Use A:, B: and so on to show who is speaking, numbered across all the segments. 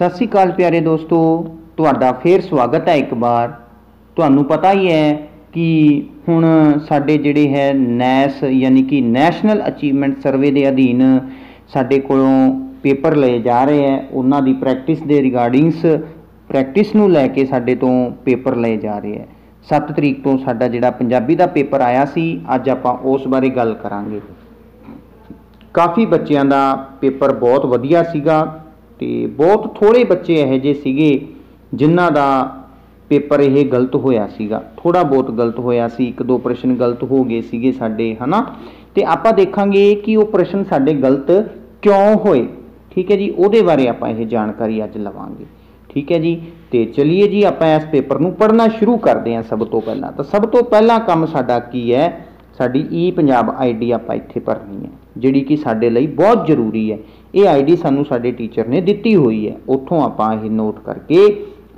A: सत श्री अकाल प्यारे दोस्तों, तुहाडा फिर स्वागत है। एक बार तुहानू पता ही है कि हुण साडे जिहड़े है नैस यानी कि नैशनल अचीवमेंट सर्वे के अधीन साडे कोलों पेपर लए जा रहे हैं। उन्हां दी प्रैक्टिस दे रिगार्डिंग्स प्रैक्टिस नूं लैके साडे तो पेपर लए जा रहे हैं। 7 तरीक तो साडा जिहड़ा पंजाबी दा पेपर आया सी, अज आपां उस बारे गल करांगे। काफ़ी बच्चों का पेपर बहुत वधिया सीगा ते बहुत थोड़े बच्चे इहो जिहे सीगे जिन्हां दा पेपर ये गलत होया सीगा। थोड़ा बहुत गलत होया सी, 1-2 प्रश्न गलत हो गए सीगे साडे, है ना। ते आपां देखांगे कि वो प्रश्न साडे गलत क्यों होए। ठीक है जी, उहदे बारे आपां ये जानकारी अज लवांगे। ठीक है जी, तो चलिए जी आपां इस पेपर नूं पढ़ना शुरू करते हैं। सब तो पहला सब तो पहला काम साडा की है, साडी ई पंजाब ID आपां इत्थे भरनी है, जिहड़ी कि साडे लई बहुत जरूरी है। ये ID सानू साडे टीचर ने दित्ती हुई है, उत्थों आपां ये नोट करके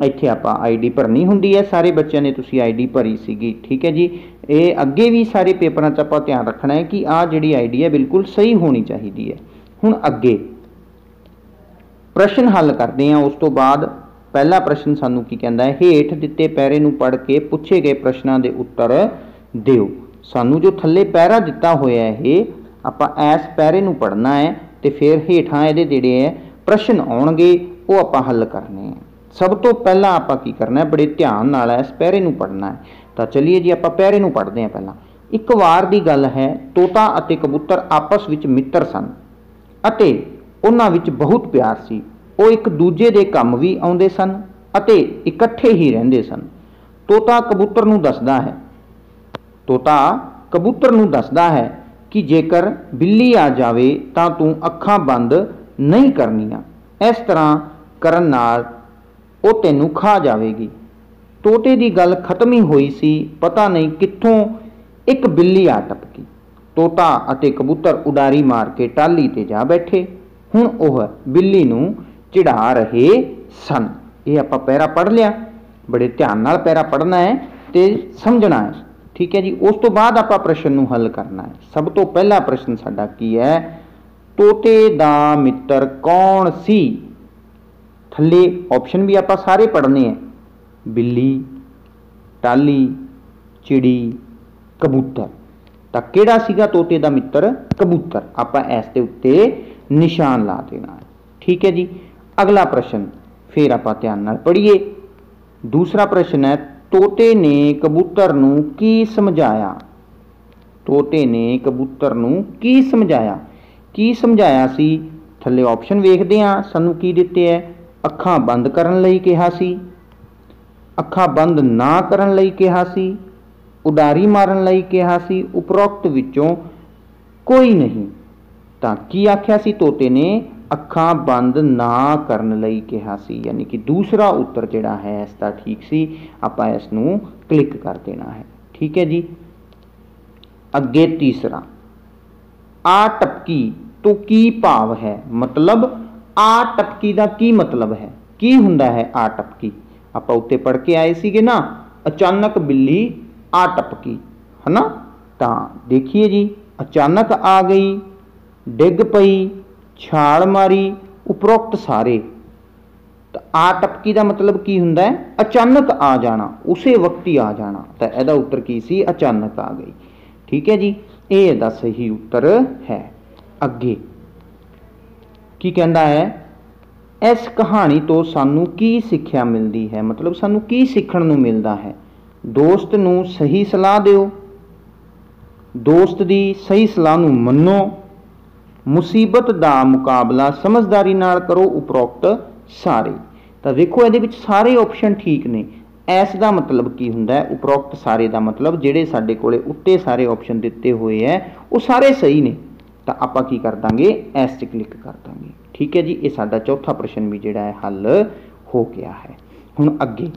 A: इत्थे आपां ID भरनी हुंदी है। सारे बच्चों ने तुसीं ID भरी सीगी। ठीक है जी, ये अगे भी सारे पेपरां च आपां ध्यान रखना है कि आ जिहड़ी ID है बिल्कुल सही होनी चाहिए है। हुण अगे प्रश्न हल करते हैं। उस तो बाद पहला प्रश्न सानू की कहता है, हेठ दिते पैरे नूं पढ़ के पुछे गए प्रश्नों के उत्तर दिओ। सानू जो थल्ले पैरा दिता होया है, आपां इस पैरे नूं पढ़ना है तो फिर हेठां इहदे जिहड़े है प्रश्न आउणगे वो आपां हल करने हैं। सब तो पहला आपां की करना है, बड़े ध्यान नाल इस पैरे नूं पढ़ना है। तो चलिए जी आपां पैरे नूं पढ़ते हैं। पहला एक वार दी गल है, तोता अते कबूतर आपस विच मित्र सन अते उन्हां विच बहुत प्यार सी। वो एक दूजे दे काम भी आउंदे सन अते इकट्ठे ही रहिंदे सन। तोता कबूतर नूं दसदा है, तोता कबूतर नूं दसदा है कि जेकर बिल्ली आ जावे तां तूं अखां बंद नहीं करनियां, इस तरह करन नाल वो तैनूं खा जावेगी। तोते दी गल खत्म ही होई सी, पता नहीं कित्थों एक बिल्ली आ टपकी। तोता अते कबूतर उडारी मार के टाली ते जा बैठे। हुण ओह बिल्ली नूं चिढ़ा रहे सन। ये आपां पैरा पढ़ लिया, बड़े ध्यान नाल पैरा पढ़ना है ते समझना है। ठीक है जी, उस तो बाद आपां प्रश्न नूं हल करना है। सब तो पहला प्रश्न साडा की है, तोते दा मित्र कौन सी। थल्ले ऑप्शन भी आपां सारे पढ़ने हैं, बिल्ली, टाली, चिड़ी, कबूतर। तां किहड़ा सीगा तोते दा मित्र? कबूतर। आपां इस दे उत्ते निशान ला देना है। ठीक है जी, अगला प्रश्न फिर आपां ध्यान नाल पढ़िए। दूसरा प्रश्न है, तोते ने कबूतर नूं की समझाया। तोते ने कबूतर नूं की समझाया। की समझाया सी? थल्ले ऑप्शन वेखदे हां, सानूं की दित्ते है। अखां बंद करन लई कहा सी, अखां बंद ना करन लई कहा सी, उडारी मारन लई कहा सी, उपरोक्त विचों कोई नहीं। तां की आख्या सी तोते ने? अखां बंद ना करन लई कहा सी, यानी कि दूसरा उत्तर जिहड़ा है इसका ठीक सी। आपां इस नूं क्लिक कर देना है। ठीक है जी, अगे तीसरा, आ टपकी तो की भाव है। मतलब आ टपकी का की मतलब है, की हुंदा है आ टपकी। आपां उत्ते पढ़ के आए सीगे ना, अचानक बिल्ली आ टपकी, है ना। तां देखिए जी, अचानक आ गई, डिग पई, छाल मारी, उपरोक्त सारे। तो आ टपकी का मतलब की हुंदा है? अचानक आ जाना, उसे वक्त ही आ जाना। तो इहदा उत्तर की सी? अचानक आ गई। ठीक है जी, ये इहदा सही उत्तर है। अगे की कहता है, इस कहानी तो सानू की सिक्ख्या मिलती है। मतलब सानू की सीखण नूं मिलता है? दोस्त नूं सही सलाह दिओ, दोस्त दी सही सलाह नूं मन्नो, मुसीबत दा मुकाबला समझदारी नाल करो, उपरोक्त सारे। तो देखो ये सारे ऑप्शन ठीक ने। इस दा मतलब की हुंदा है? उपरोक्त सारे दा मतलब जिहड़े साडे कोले उत्ते सारे ऑप्शन दिते हुए है वो सारे सही ने। तो आपां की कर दांगे, इस च क्लिक कर दांगे। ठीक है जी, ये साडा चौथा प्रश्न भी जिहड़ा है हल हो गया है। हुण अगे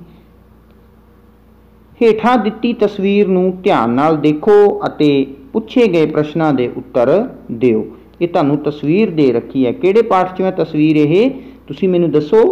A: हेठां दित्ती तस्वीर नूं ध्यान नाल देखो अते पुछे गए प्रश्नां दे उत्तर दिओ। ये तुहानूं तस्वीर दे रखी है, किहड़े पाठ चों है तस्वीर? ये तुसीं मैनूं दसो।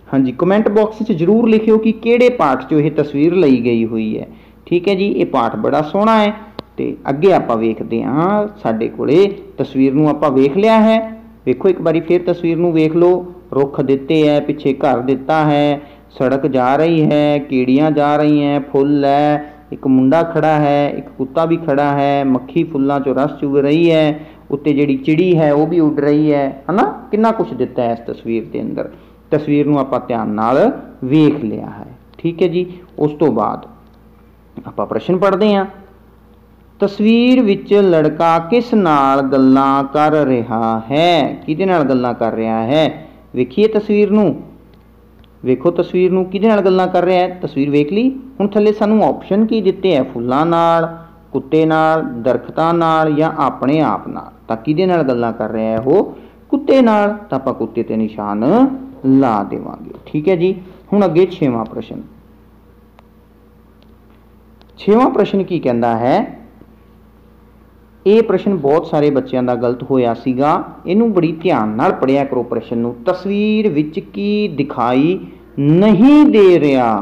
A: हाँ जी, कमेंट बॉक्स में जरूर लिखियो कि किहड़े पाठ चों यह तस्वीर लई गई हुई है। ठीक है जी, ये पाठ बड़ा सोहना है। तो अगे आपां वेखदे हां, साडे कोले तस्वीर नूं आपां वेख लिया है। वेखो एक बारी फिर तस्वीर नूं वेख लो, रुख दिते है, पिछे घर दिता है, सड़क जा रही है, कीड़ियाँ जा रही हैं, फुल है, एक मुंडा खड़ा है, एक कुत्ता भी खड़ा है, मक्खी फुल्लां चों रस चुग रही है, उत्ते जिहड़ी चिड़ी है वो भी उड़ रही है ना। कितना कुछ दिता है इस तस्वीर के अंदर। तस्वीर नूं आपां ध्यान नाल वेख लिया है, ठीक है जी। उस तो बाद आपां प्रश्न पढ़ते हैं। तस्वीर विच लड़का किस नाल गल्लां कर रहा है? किहदे नाल गल्लां कर रहा है? वेखिए तस्वीर नूं, वेखो तस्वीर नूं किहदे नाल गल्लां कर रहा है। तस्वीर वेख ली। हुण थल्ले सानूं ऑप्शन की दिते है, फुल्लां नाल, कुत्ते नाल, दरख्तां नाल या अपने आप नाल। तां किहदे नाल गल्लां कर रहा है? वो कुत्ते नाल। तां आपां कुत्ते ते निशान ला देवांगे, ठीक है जी। हुण अगे 6वां प्रश्न। 6वां प्रश्न की कहता है, ये प्रश्न बहुत सारे बच्चों का गलत होया सीगा, इनू बड़ी ध्यान नाल पढ़िया करो प्रश्न नूं। तस्वीर विच की दिखाई नहीं दे रहा,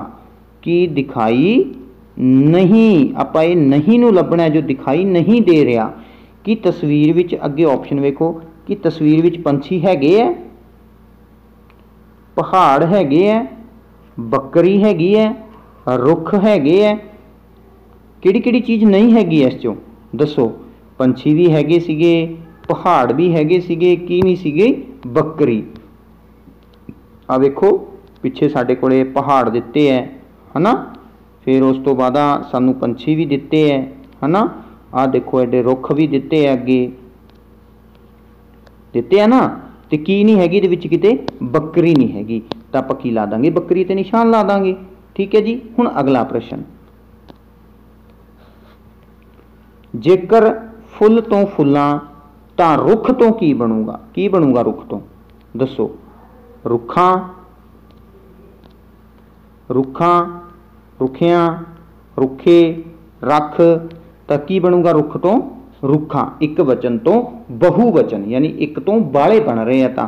A: की दिखाई नहीं, आपां ये नहीं नूं लभना है, जो दिखाई नहीं दे रहा। कि तस्वीर विच अगे ऑप्शन वेखो कि तस्वीर विच पंछी हैगे है, पहाड़ हैगे है, बकरी हैगी है, रुख हैगे है, किहड़ी किहड़ी चीज़ नहीं हैगी इस चों दसो। पंछी भी हैगे सीगे, पहाड़ भी हैगे सीगे, की नहीं सीगे? बकरी। आ वेखो पिछे साडे कोले पहाड़ दिते है ना, फिर उस तो बाद सानू पंछी भी दिते है ना, आ देखो एडे रुख भी दिते है, अगे दिते है ना, तो की नहीं हैगी इहदे विच किते? बकरी नहीं हैगी। तां आपां की ला दांगे? बकरी ते निशान ला दांगे, ठीक है जी। हुण अगला प्रश्न, जेकर फुल तो फुल्लां तां रुख तो की बनूगा? की बनूगा रुख तो दसो। रुखां, रुखां, रुखियां, रुखे, रख, तां की बनूगा रुख तो? रुखां। एक वचन तो बहुवचन, यानी एक तो बाले बन रहे हैं, तां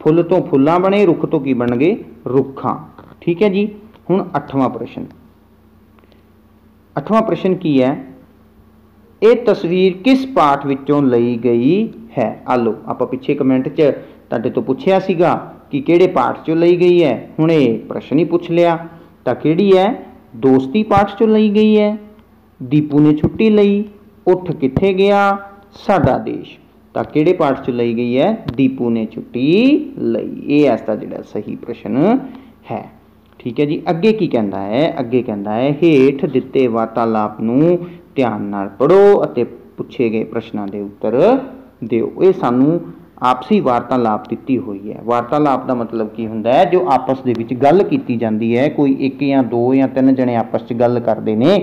A: फुल तो फुल्लां बने, रुख तो की बन गए? रुखां, ठीक है जी। हुण 8वां प्रश्न। 8वां प्रश्न की है, ये तस्वीर किस पाठ विचों लई गई है? आलो आपां पिछे कमेंट च तुहाडे तो पुछया सीगा कि किहड़े पाठ चों लई गई है। हुण ये प्रश्न ही पुछ लिया, तां किहड़ी है? दोस्ती पाठ चों लई गई है, दीपू ने छुट्टी लई, उठ कित्थे गया, साडा देश। तां किहड़े पाठ चों लई गई है? दीपू ने छुट्टी लई। ये इसदा जिहड़ा सही प्रश्न है, ठीक है जी। अगे की कहता है? अगे कहता है, हेठ दिते वार्तालाप नूं ध्यान नाल पढ़ो अते पुछे गए प्रश्नों के उत्तर दिओ। ये सानू आपसी वार्तालाप दिती हुई है। वार्तालाप का मतलब की हुंदा है? जो आपस दे विच गल कीती जाती है, कोई एक या दो या तीन जने आपस च गल करते हैं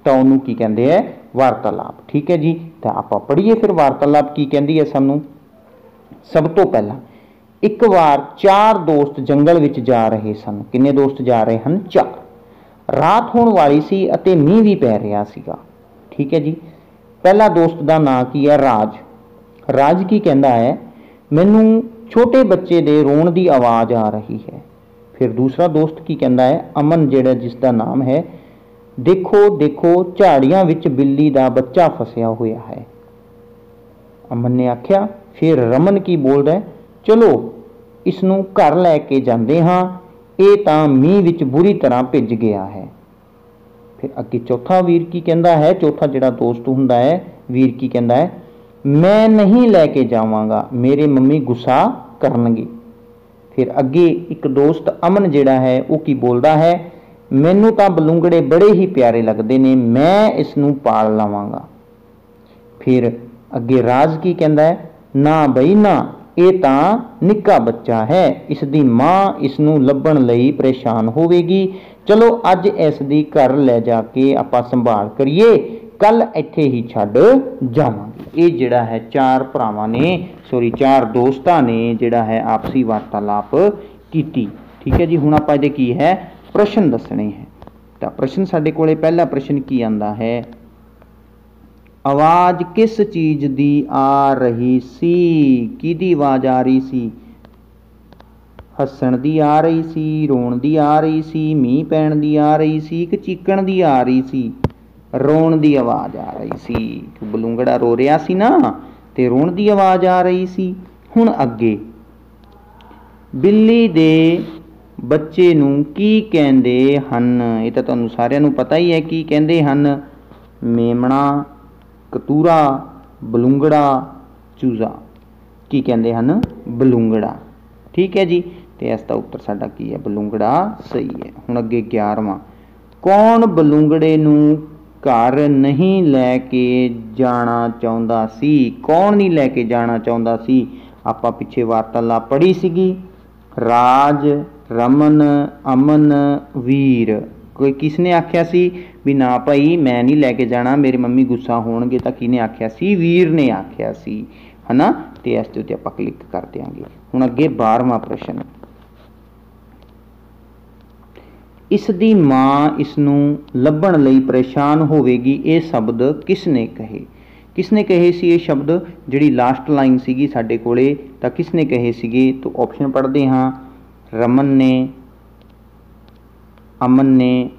A: तो उन्होंने की कहते हैं? वार्तालाप, ठीक है जी। तो आपां पढ़िए फिर वार्तालाप की कहती है सानू। सब तो पहला, एक बार 4 दोस्त जंगल विच जा रहे सन। किन्ने दोस्त जा रहे हैं? 4। रात होने वाली सी अते मींह भी पै रहा सीगा, ठीक है जी। पहला दोस्त का नाम की है? राज। राज की कहता है, मैनू छोटे बच्चे दे रोण की आवाज़ आ रही है। फिर दूसरा दोस्त की कहता है? अमन, जेड़ा जिसका नाम है, देखो देखो झाड़ियां विच बिल्ली का बच्चा फसिया हुआ है। अमन ने आख्या। फिर रमन की बोलदा है, चलो इसनू घर लैके जांदे हां, ये तां मींह विच बुरी तरह भिज गया है। फिर अगे चौथा वीर की कहता है? चौथा जिहड़ा दोस्त हुंदा है वीर की कहता है, मैं नहीं लैके जावांगा, मेरे मम्मी गुस्सा करनगे। फिर अगे एक दोस्त अमन जिहड़ा है वो की बोलता है, मैनू तां बलूंगड़े बड़े ही प्यारे लगते ने, मैं इसनू पाल लवांगा। फिर अगे राज की कहता है, ना बई ना, ये तां निक्का बच्चा है, इसकी माँ इसनू लभण लई परेशान होवेगी। चलो अज इसकी घर ले जाके आपां संभाल करिए, कल इत्थे ही छड्ड जावांगे। ये जिहड़ा है 4 भरावां ने, सॉरी 4 दोस्तां ने जिहड़ा है आपसी वार्तालाप कीती, ठीक है जी। हुण आपां इहदे की है? प्रश्न दसने हैं। तो प्रश्न साडे कोले पहला प्रश्न की आंदा है, आवाज़ किस चीज़ दी आ रही सी? किहदी आवाज़ आ रही सी? हसन दी आ रही सी, रोण दी आ रही सी, मींह पैण दी आ रही सी, कि चीकण दी आ रही सी? रोण दी आवाज़ आ रही सी। बलूंगड़ा रो रहा सी ना, ते रोण दी आवाज़ आ रही सी। हुण अगे ਬਿੱਲੀ ਦੇ ਬੱਚੇ ਨੂੰ ਕੀ ਕਹਿੰਦੇ ਹਨ? ਇਹ ਤਾਂ ਤੁਹਾਨੂੰ ਸਾਰਿਆਂ ਨੂੰ ਪਤਾ ਹੀ ਹੈ ਕੀ ਕਹਿੰਦੇ ਹਨ। ਮੇਮਣਾ, ਕਤੂਰਾ, ਬਲੂੰਗੜਾ, ਚੂਜ਼ਾ। ਕੀ ਕਹਿੰਦੇ ਹਨ? ਬਲੂੰਗੜਾ। ਠੀਕ ਹੈ ਜੀ, ਤੇ ਇਸ ਦਾ ਉੱਤਰ ਸਾਡਾ ਕੀ ਹੈ? ਬਲੂੰਗੜਾ ਸਹੀ ਹੈ। ਹੁਣ ਅੱਗੇ 11ਵਾਂ, ਕੌਣ ਬਲੂੰਗੜੇ ਨੂੰ ਘਰ ਨਹੀਂ ਲੈ ਕੇ ਜਾਣਾ ਚਾਹੁੰਦਾ ਸੀ? ਕੌਣ ਨਹੀਂ ਲੈ ਕੇ ਜਾਣਾ ਚਾਹੁੰਦਾ ਸੀ? ਆਪਾਂ ਪਿੱਛੇ ਵਾਰਤਾਲਾਪ ਪੜ੍ਹੀ ਸੀਗੀ। ਰਾਜ, ਰਮਨ, ਅਮਨ, ਵੀਰ। ਕੋਈ ਕਿਸ ਨੇ ਆਖਿਆ ਸੀ ਵੀ ਨਾ ਭਾਈ ਮੈਂ ਨਹੀਂ ਲੈ ਕੇ ਜਾਣਾ, ਮੇਰੀ ਮੰਮੀ ਗੁੱਸਾ ਹੋਣਗੇ? ਤਾਂ ਕਿਹਨੇ ਆਖਿਆ ਸੀ? ਵੀਰ ਨੇ ਆਖਿਆ ਸੀ, ਹੈ ਨਾ। ਤੇ ਇਸ ਦੇ ਉੱਤੇ ਆਪਾਂ ਕਲਿੱਕ ਕਰ ਦਿਆਂਗੇ। ਹੁਣ ਅੱਗੇ 12ਵਾਂ ਪ੍ਰਸ਼ਨ, ਇਸ ਦੀ ਮਾਂ ਇਸ ਨੂੰ ਲੱਭਣ ਲਈ ਪਰੇਸ਼ਾਨ ਹੋਵੇਗੀ, ਇਹ ਸ਼ਬਦ ਕਿਸ ਨੇ ਕਹੇ? ਕਿਸ ਨੇ ਕਹੇ ਸੀ ਇਹ ਸ਼ਬਦ? ਜਿਹੜੀ ਲਾਸਟ ਲਾਈਨ ਸੀਗੀ ਸਾਡੇ ਕੋਲੇ, ਤਾਂ ਕਿਸ ਨੇ ਕਹੇ ਸੀਗੇ? ਤਾਂ ਆਪਸ਼ਨ ਪੜ੍ਹਦੇ ਹਾਂ। ਰਮਨ ਨੇ, ਅਮਨ ਨੇ,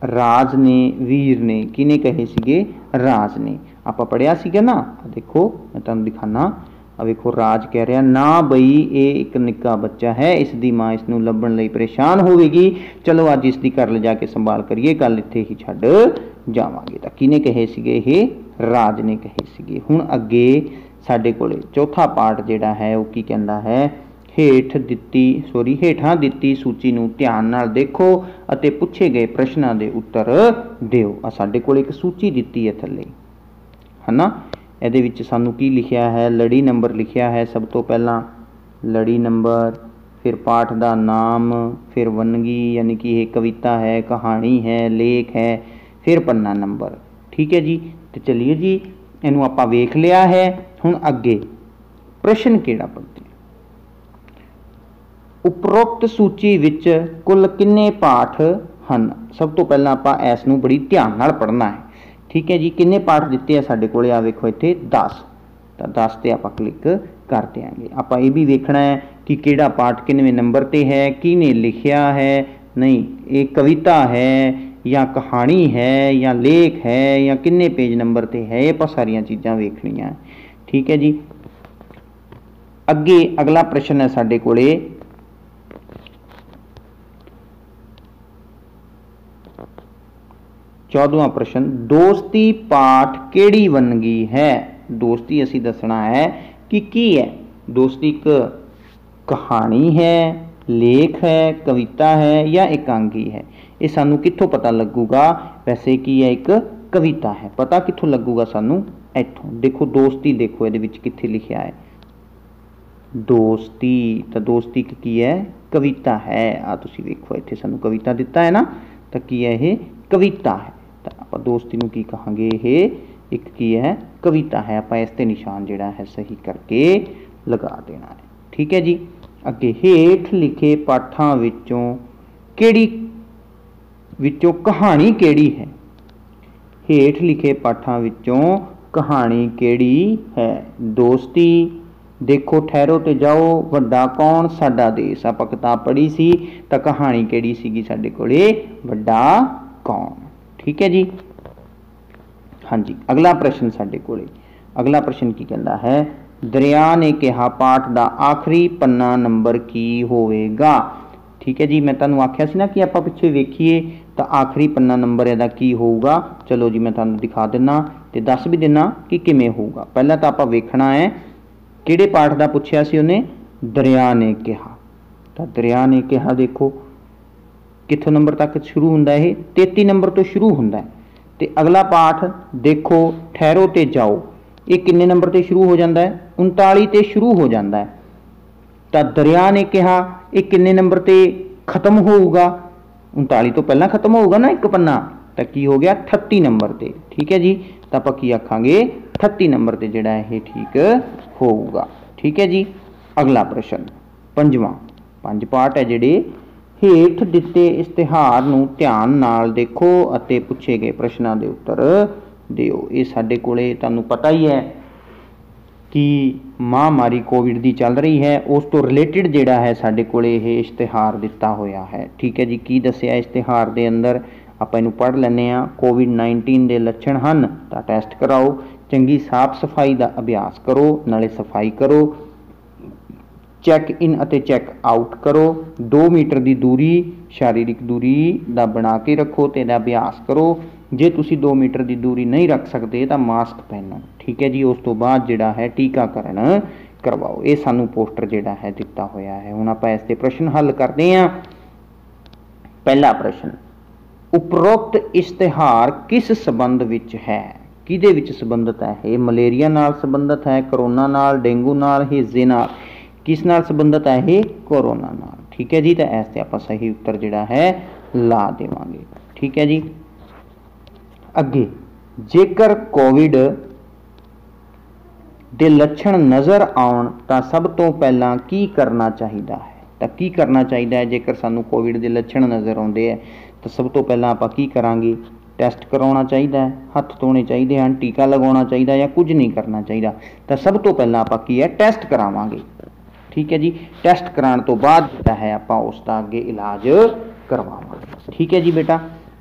A: ਰਾਜ ਨੇ, ਵੀਰ ਨੇ। ਕਿਹਨੇ ਕਹੇ ਸੀਗੇ? ਰਾਜ ਨੇ। ਆਪਾਂ ਪੜ੍ਹਿਆ ਸੀਗਾ ਨਾ, ਦੇਖੋ ਮੈਂ ਤੁਹਾਨੂੰ ਦਿਖਾਣਾ। ਆ ਵੇਖੋ, ਰਾਜ ਕਹਿ ਰਿਹਾ ਨਾ ਬਈ ਇਹ ਇੱਕ ਨਿੱਕਾ ਬੱਚਾ ਹੈ, ਇਸ ਦੀ ਮਾਂ ਇਸ ਨੂੰ ਲੱਭਣ ਲਈ ਪਰੇਸ਼ਾਨ ਹੋਵੇਗੀ, ਚਲੋ ਅੱਜ ਇਸ ਦੀ ਘਰ ਲਿਜਾ ਕੇ ਸੰਭਾਲ ਕਰੀਏ, ਗੱਲ ਇੱਥੇ ਹੀ ਛੱਡ ਜਾਵਾਂਗੇ। ਤਾਂ ਕਿਹਨੇ ਕਹੇ ਸੀਗੇ? ਇਹ ਰਾਜ ਨੇ ਕਹੇ ਸੀਗੇ। ਹੁਣ ਅੱਗੇ ਸਾਡੇ ਕੋਲੇ ਚੌਥਾ ਪਾਰਟ ਜਿਹੜਾ ਹੈ ਉਹ ਕੀ ਕਹਿੰਦਾ ਹੈ? ਹੇਠਾਂ ਦਿੱਤੀ ਸੂਚੀ ਨੂੰ ਧਿਆਨ ਨਾਲ ਦੇਖੋ ਅਤੇ ਪੁੱਛੇ ਗਏ ਪ੍ਰਸ਼ਨਾਂ ਦੇ ਉੱਤਰ ਦਿਓ। ਆ ਸਾਡੇ ਕੋਲ ਇੱਕ ਸੂਚੀ ਦਿੱਤੀ ਹੈ ਥੱਲੇ, ਹੈ ਨਾ। ਇਹਦੇ ਵਿੱਚ ਸਾਨੂੰ ਕੀ ਲਿਖਿਆ ਹੈ? ਲੜੀ ਨੰਬਰ ਲਿਖਿਆ ਹੈ ਸਭ ਤੋਂ ਪਹਿਲਾਂ, ਲੜੀ ਨੰਬਰ, ਫਿਰ ਪਾਠ ਦਾ ਨਾਮ, ਫਿਰ ਵੰਨਗੀ ਯਾਨੀ ਕਿ ਇਹ ਕਵਿਤਾ ਹੈ, ਕਹਾਣੀ ਹੈ, ਲੇਖ ਹੈ, ਫਿਰ ਪੰਨਾ ਨੰਬਰ। ਠੀਕ ਹੈ ਜੀ, ਤੇ ਚਲਿਏ ਜੀ ਇਹਨੂੰ ਆਪਾਂ ਵੇਖ ਲਿਆ ਹੈ। ਹੁਣ ਅੱਗੇ ਪ੍ਰਸ਼ਨ ਕਿਹੜਾ ਪੜ੍ਹਦੇ? ਉਪਰੋਕਤ ਸੂਚੀ ਵਿੱਚ ਕੁੱਲ ਕਿੰਨੇ ਪਾਠ ਹਨ? ਸਭ ਤੋਂ ਪਹਿਲਾਂ ਆਪਾਂ ਇਸ ਨੂੰ ਬੜੀ ਧਿਆਨ ਨਾਲ ਪੜ੍ਹਨਾ ਹੈ। ਠੀਕ ਹੈ ਜੀ, ਕਿੰਨੇ ਪਾਠ ਦਿੱਤੇ ਆ ਸਾਡੇ ਕੋਲੇ? ਆ ਵੇਖੋ ਇੱਥੇ 10। ਤਾਂ 10 ਤੇ ਆਪਾਂ ਕਲਿੱਕ ਕਰ ਦਿਆਂਗੇ। ਆਪਾਂ ਇਹ ਵੀ ਵੇਖਣਾ ਹੈ ਕਿ ਕਿਹੜਾ ਪਾਠ ਕਿੰਨਵੇਂ ਨੰਬਰ ਤੇ ਹੈ, ਕਿਹਨੇ ਲਿਖਿਆ ਹੈ, ਨਹੀਂ ਇਹ ਕਵਿਤਾ ਹੈ ਜਾਂ ਕਹਾਣੀ ਹੈ ਜਾਂ ਲੇਖ ਹੈ ਜਾਂ ਕਿੰਨੇ ਪੇਜ ਨੰਬਰ ਤੇ ਹੈ, ਇਹ ਆਪਾਂ ਸਾਰੀਆਂ ਚੀਜ਼ਾਂ ਵੇਖਣੀਆਂ। ਠੀਕ ਹੈ ਜੀ, ਅੱਗੇ ਅਗਲਾ ਪ੍ਰਸ਼ਨ ਹੈ ਸਾਡੇ ਕੋਲੇ, 14ਵਾਂ ਪ੍ਰਸ਼ਨ, ਦੋਸਤੀ ਪਾਠ ਕਿਹੜੀ ਵੰਨਗੀ ਹੈ? ਦੋਸਤੀ ਅਸੀਂ ਦੱਸਣਾ ਹੈ ਕਿ ਕੀ ਹੈ। ਦੋਸਤੀ ਇੱਕ ਕਹਾਣੀ ਹੈ, ਲੇਖ ਹੈ, ਕਵਿਤਾ ਹੈ ਜਾਂ ਇਕਾਂਗੀ ਹੈ? ਇਹ ਸਾਨੂੰ ਕਿੱਥੋਂ ਪਤਾ ਲੱਗੂਗਾ? ਵੈਸੇ ਕੀ ਹੈ, ਇੱਕ ਕਵਿਤਾ ਹੈ। ਪਤਾ ਕਿੱਥੋਂ ਲੱਗੂਗਾ ਸਾਨੂੰ? ਇੱਥੋਂ ਦੇਖੋ, ਦੋਸਤੀ ਦੇਖੋ ਇਹਦੇ ਵਿੱਚ ਕਿੱਥੇ ਲਿਖਿਆ ਹੈ ਦੋਸਤੀ। ਤਾਂ ਦੋਸਤੀ ਇੱਕ ਕੀ ਹੈ? ਕਵਿਤਾ ਹੈ। ਆ ਤੁਸੀਂ ਵੇਖੋ ਇੱਥੇ ਸਾਨੂੰ ਕਵਿਤਾ ਦਿੱਤਾ ਹੈ ਨਾ, ਤਾਂ ਕੀ ਹੈ? ਇਹ ਕਵਿਤਾ ਹੈ। ਤਾਂ ਆਪਾਂ ਦੋਸਤੀ ਨੂੰ ਕੀ ਕਹਾਂਗੇ? ਇਹ ਇੱਕ ਕੀ ਹੈ? ਕਵਿਤਾ ਹੈ। ਆਪਾਂ ਇਸ ਤੇ ਨਿਸ਼ਾਨ ਜਿਹੜਾ ਹੈ ਸਹੀ ਕਰਕੇ ਲਗਾ ਦੇਣਾ ਹੈ। ਠੀਕ ਹੈ ਜੀ, ਅੱਗੇ ਹੇਠ ਲਿਖੇ ਪਾਠਾਂ ਵਿੱਚੋਂ ਕਹਾਣੀ ਕਿਹੜੀ ਹੈ? ਹੇਠ ਲਿਖੇ ਪਾਠਾਂ ਵਿੱਚੋਂ ਕਹਾਣੀ ਕਿਹੜੀ ਹੈ? ਦੋਸਤੀ, ਦੇਖੋ, ਠਹਿਰੋ ਤੇ ਜਾਓ, ਵੱਡਾ ਕੌਣ, ਸਾਡਾ ਦੇਸ਼। ਆਪਾਂ ਕਿਤਾਬ ਪੜ੍ਹੀ ਸੀ, ਤਾਂ ਕਹਾਣੀ ਕਿਹੜੀ ਸੀਗੀ ਸਾਡੇ ਕੋਲੇ? ਵੱਡਾ ਕੌਣ। ਠੀਕ ਹੈ ਜੀ, ਹਾਂਜੀ। ਅਗਲਾ ਪ੍ਰਸ਼ਨ ਸਾਡੇ ਕੋਲੇ, ਅਗਲਾ ਪ੍ਰਸ਼ਨ ਕੀ ਕਹਿੰਦਾ ਹੈ? ਦਰਿਆ ਨੇ ਕਿਹਾ ਪਾਠ ਦਾ ਆਖਰੀ ਪੰਨਾ ਨੰਬਰ ਕੀ ਹੋਵੇਗਾ? ਠੀਕ ਹੈ ਜੀ, ਮੈਂ ਤੁਹਾਨੂੰ ਆਖਿਆ ਸੀ ਨਾ ਕਿ ਆਪਾਂ ਪਿੱਛੇ ਵੇਖੀਏ ਤਾਂ ਆਖਰੀ ਪੰਨਾ ਨੰਬਰ ਇਹਦਾ ਕੀ ਹੋਊਗਾ। ਚਲੋ ਜੀ, ਮੈਂ ਤੁਹਾਨੂੰ ਦਿਖਾ ਦਿੰਦਾ ਤੇ ਦੱਸ ਵੀ ਦਿੰਦਾ ਕਿ ਕਿਵੇਂ ਹੋਊਗਾ। ਪਹਿਲਾਂ ਤਾਂ ਆਪਾਂ ਵੇਖਣਾ ਹੈ ਕਿਹੜੇ ਪਾਠ ਦਾ ਪੁੱਛਿਆ ਸੀ ਉਹਨੇ? ਦਰਿਆ ਨੇ ਕਿਹਾ। ਤਾਂ ਦਰਿਆ ਨੇ ਕਿਹਾ ਦੇਖੋ ਕਿੱਥੋਂ ਨੰਬਰ ਤੱਕ ਸ਼ੁਰੂ ਹੁੰਦਾ? ਇਹ 33 ਨੰਬਰ ਤੋਂ ਸ਼ੁਰੂ ਹੁੰਦਾ ਹੈ। ਤੇ ਅਗਲਾ ਪਾਠ ਦੇਖੋ, ਠਹਿਰੋ ਤੇ ਜਾਓ, ਇਹ ਕਿੰਨੇ ਨੰਬਰ ਤੇ ਸ਼ੁਰੂ ਹੋ ਜਾਂਦਾ ਹੈ? 39 ਤੇ ਸ਼ੁਰੂ ਹੋ ਜਾਂਦਾ ਹੈ। ਤਾਂ ਦਰਿਆ ਨੇ ਕਿਹਾ ਇਹ ਕਿੰਨੇ ਨੰਬਰ ਤੇ ਖਤਮ ਹੋਊਗਾ? 39 ਤੋਂ ਪਹਿਲਾਂ ਖਤਮ ਹੋਊਗਾ ਨਾ ਇੱਕ ਪੰਨਾ, ਤਾਂ ਕੀ ਹੋ ਗਿਆ? 38 ਨੰਬਰ ਤੇ। ਠੀਕ ਹੈ ਜੀ, ਤਾਂ ਆਪਾਂ ਕੀ ਆਖਾਂਗੇ? 38 ਨੰਬਰ ਤੇ ਜਿਹੜਾ ਇਹ ਠੀਕ ਹੋਊਗਾ। ਠੀਕ ਹੈ ਜੀ, ਅਗਲਾ ਪ੍ਰਸ਼ਨ 5ਵਾਂ। 5 ਪਾਠ ਹੈ ਜਿਹੜੇ। ਹੇਠ ਦਿੱਤੇ ਇਸ਼ਤਿਹਾਰ ਨੂੰ ਧਿਆਨ ਨਾਲ ਦੇਖੋ ਅਤੇ ਪੁੱਛੇ ਗਏ ਪ੍ਰਸ਼ਨਾਂ ਦੇ ਉੱਤਰ ਦਿਓ। ਇਹ ਸਾਡੇ ਕੋਲੇ ਤੁਹਾਨੂੰ ਪਤਾ ਹੀ ਹੈ ਕਿ ਮਹਾਂਮਾਰੀ ਕੋਵਿਡ ਦੀ ਚੱਲ ਰਹੀ ਹੈ, ਉਸ ਤੋਂ ਰਿਲੇਟਿਡ ਜਿਹੜਾ ਹੈ ਸਾਡੇ ਕੋਲੇ ਇਹ ਇਸ਼ਤਿਹਾਰ ਦਿੱਤਾ ਹੋਇਆ ਹੈ। ਠੀਕ ਹੈ ਜੀ, ਕੀ ਦੱਸਿਆ ਇਸ਼ਤਿਹਾਰ ਦੇ ਅੰਦਰ? ਆਪਾਂ ਇਹਨੂੰ ਪੜ੍ਹ ਲੈਂਦੇ ਹਾਂ। ਕੋਵਿਡ-19 ਦੇ ਲੱਛਣ ਹਨ ਤਾਂ ਟੈਸਟ ਕਰਾਓ, ਚੰਗੀ ਸਾਫ਼ ਸਫਾਈ ਦਾ ਅਭਿਆਸ ਕਰੋ, ਨਾਲੇ ਸਫਾਈ ਕਰੋ, चैक इन ਅਤੇ चैक आउट करो। 2 मीटर की दूरी शारीरिक दूरी का बना के रखो तो इसका अभ्यास करो। जे तुसी 2 मीटर की दूरी नहीं रख सकते तो मास्क पहनो। ठीक है जी। उस तो बाद जिहड़ा है टीकाकरण करवाओ। ये सानू पोस्टर जिहड़ा है दिता होया है। हुण आपां इस ते प्रश्न हल करते हैं। पहला प्रश्न, उपरोक्त इश्तिहार किस संबंध विच है? किहदे विच संबंधित है? ये मलेरिया नाल संबंधित है, करोना नाल, डेंगू नाल, हेजे नाल। किस नाल संबंधित है? ये कोरोना नाल। ठीक है जी। तो इस ते आपां सही उत्तर जिहड़ा है ला देवांगे। ठीक है जी। अगे, जेकर कोविड ਦੇ ਲੱਛਣ नज़र आउण ਤਾਂ सब तो पहला की करना चाहिए है? तो की करना चाहिए है जेकर सानू कोविड के लक्षण नज़र आते हैं तो सब तो पहला आप की करांगे? टैसट करवाना चाहिए है, हत्थ धोने चाहिए हैं, टीका लगवाना चाहिए या कुछ नहीं करना चाहिए? तो सब तो पहला आप की है टैसट करावांगे। ठीक है जी। टैसट कराने तो बाद जिहड़ा है आप उसका अगे इलाज करवावांगे। ठीक है जी बेटा।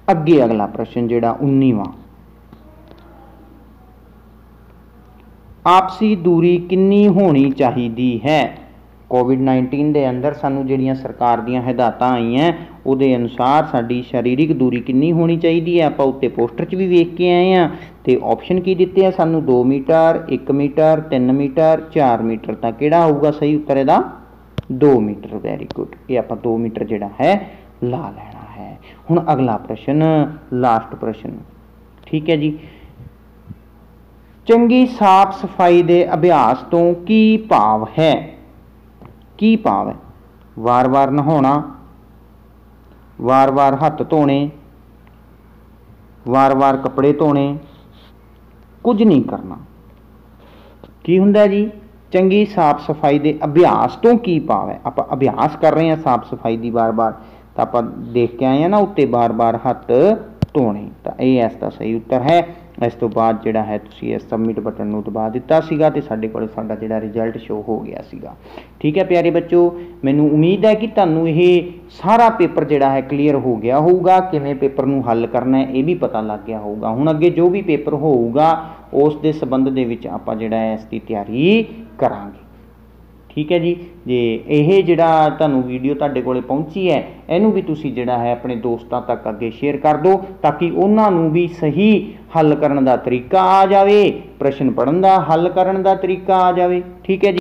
A: अगे अगला प्रश्न जिहड़ा 19वां, आपसी दूरी कितनी होनी चाहिए है? कोविड-19 के अंदर सानू जिहड़ियां सरकार दीयां हिदायतां आईयां उहदे अनुसार साडी शारीरिक दूरी कितनी होनी चाहिए है? आपां उत्ते पोस्टर च भी वेख के आए हैं तो ऑप्शन की दिते हैं सानू 2 मीटर, 1 मीटर, 3 मीटर, 4 मीटर। तो किहड़ा होऊगा सही उत्तर इहदा? 2 मीटर। Very good. ये आपां 2 मीटर जिहड़ा है ला लेना है। हुण अगला प्रश्न, लास्ट प्रश्न। ठीक है जी। चंगी साफ सफाई के अभ्यास तो की भाव है? की भाव है? वार वार नहाना, वार वार हत्थ धोने, वार वार कपड़े धोने, कुछ नहीं करना। की हुंदा जी? चंगी साफ सफाई के अभ्यास तो की भाव है? आप अभ्यास कर रहे हैं साफ सफाई की बार बार, तो आप देख के आए हैं ना उत्ते बार बार हत्थ धोने। तो ये इसका सही उत्तर है। इस तो बाद जिहड़ा है तुसीं इस सबमिट बटन नूं दबा दिता सीगा ते साडे कोल साडा जिहड़ा रिजल्ट शो हो गया सीगा। ठीक है प्यारे बच्चों, मैनूं उम्मीद है कि तुहानूं ये सारा पेपर जिहड़ा है क्लीयर हो गया होगा। किवें पेपर नूं हल करना है ये भी पता लग गया होगा। हुण अगे जो भी पेपर होऊगा उस दे संबंध दे विच आपां जिहड़ा है इसकी तैयारी करांगे। ठीक है जी। जे यह जिहड़ा तुहानूं वीडियो तुहाडे कोले पहुंची है इहनूं भी तुसीं जिहड़ा है अपने दोस्तां तक अगे शेयर कर दो ताकि उन्हां नूं भी सही हल करन दा तरीका आ जावे, प्रश्न पढ़न दा हल करन दा तरीका आ जावे। ठीक है जी।